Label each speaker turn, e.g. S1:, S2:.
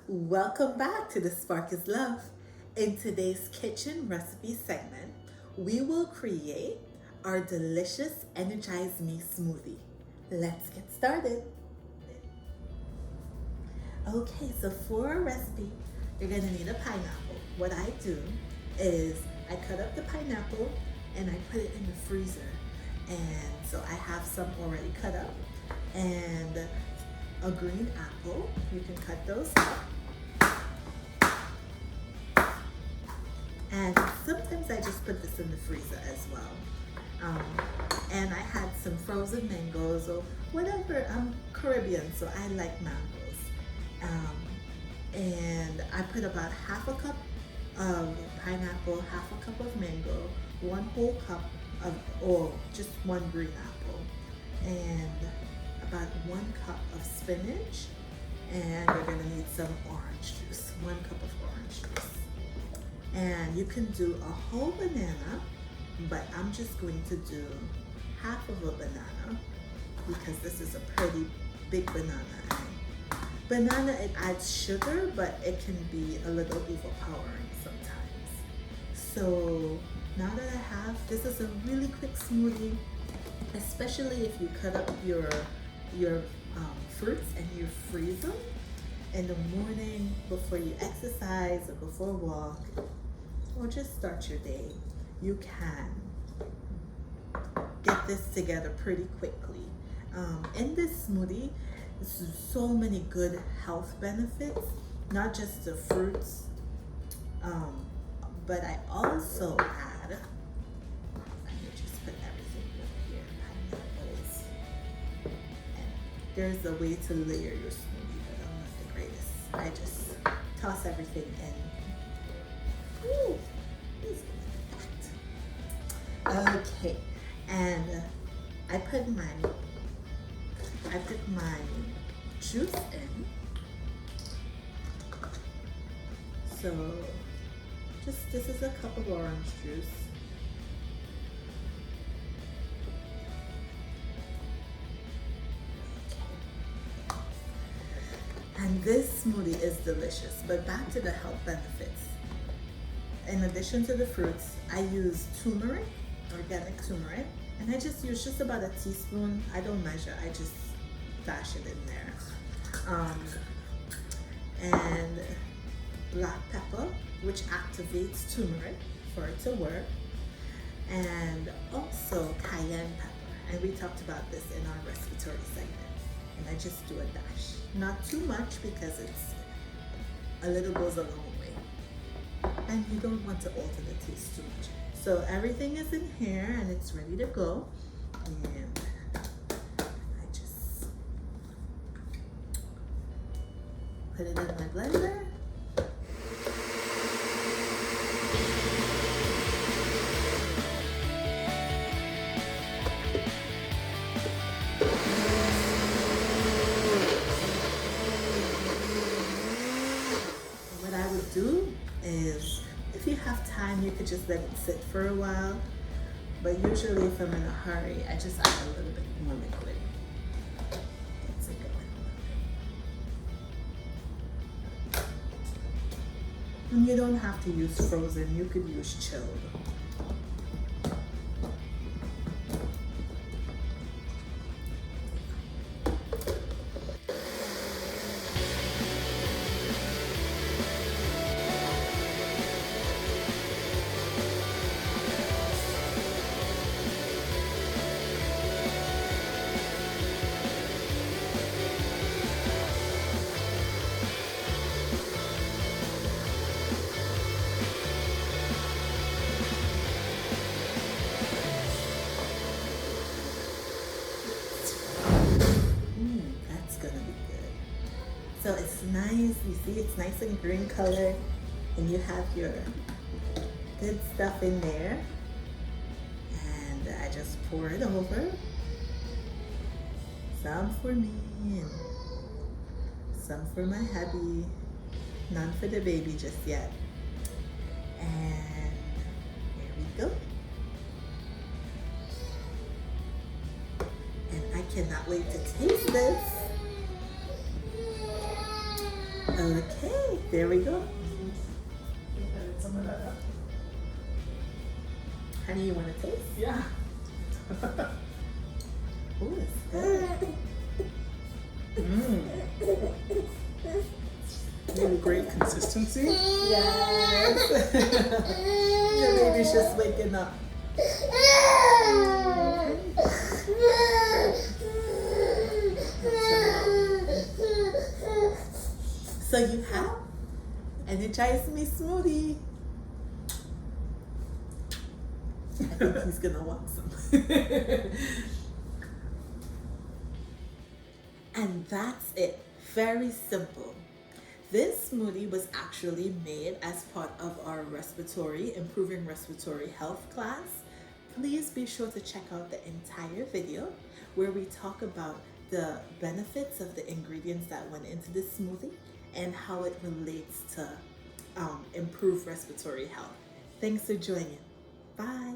S1: Welcome back to The Spark is Love. In today's kitchen recipe segment, we will create our delicious Energize Me smoothie. Let's get started. Okay, so for our recipe, you're gonna need a pineapple. What I do is I cut up the pineapple and I put it in the freezer. And so I have some already cut up and a green apple. You can cut those up. And sometimes I just put this in the freezer as well. And I had some frozen mangoes or whatever. I'm Caribbean, so I like mangoes. And I put about half a cup of pineapple, half a cup of mango, 1 whole cup of, or just 1 green apple, and about 1 cup of spinach. And you're gonna need some orange juice, 1 cup of orange juice. And you can do a whole banana, but I'm just going to do half of a banana because this is a pretty big banana. And banana, it adds sugar, but it can be a little overpowering sometimes. So now that I have, this is a really quick smoothie, especially if you cut up your fruits and you freeze them in the morning before you exercise or before a walk, or just start your day. You can get this together pretty quickly. In this smoothie, there's so many good health benefits, not just the fruits, but I also add, let me just put everything over here, pineapples. And there's a way to layer your smoothie, but I'm not the greatest. I just toss everything in. Ooh, okay, and I put my juice in. So this is a cup of orange juice. And this smoothie is delicious, but back to the health benefits. In addition to the fruits, I use turmeric, organic turmeric, and I just use just about a teaspoon. I don't measure, I just dash it in there. And black pepper, which activates turmeric for it to work, and also cayenne pepper. And we talked about this in our respiratory segment. And I just do a dash. Not too much because it's a little goes a long way. And you don't want to alter the taste too much. So everything is in here and it's ready to go. And I just put it in my blender. What I would do is, if you have time, you could just let it sit for a while. But usually if I'm in a hurry, I just add a little bit more liquid. Gets it going. And you don't have to use frozen, you could use chilled. So it's nice, you see it's nice and green color, and you have your good stuff in there. And I just pour it over. Some for me and some for my hubby, none for the baby just yet. And here we go. And I cannot wait to taste this. Okay, there we go.
S2: Add some of that up.
S1: Honey, you want to taste?
S2: Yeah.
S1: Ooh, it's good.
S2: Really great consistency.
S1: Yes. Your baby's just waking up. So you have Energize Me smoothie. I think he's gonna want some. And that's it. Very simple. This smoothie was actually made as part of our Improving Respiratory Health class. Please be sure to check out the entire video where we talk about the benefits of the ingredients that went into this smoothie and how it relates to improve respiratory health. Thanks for joining. Bye.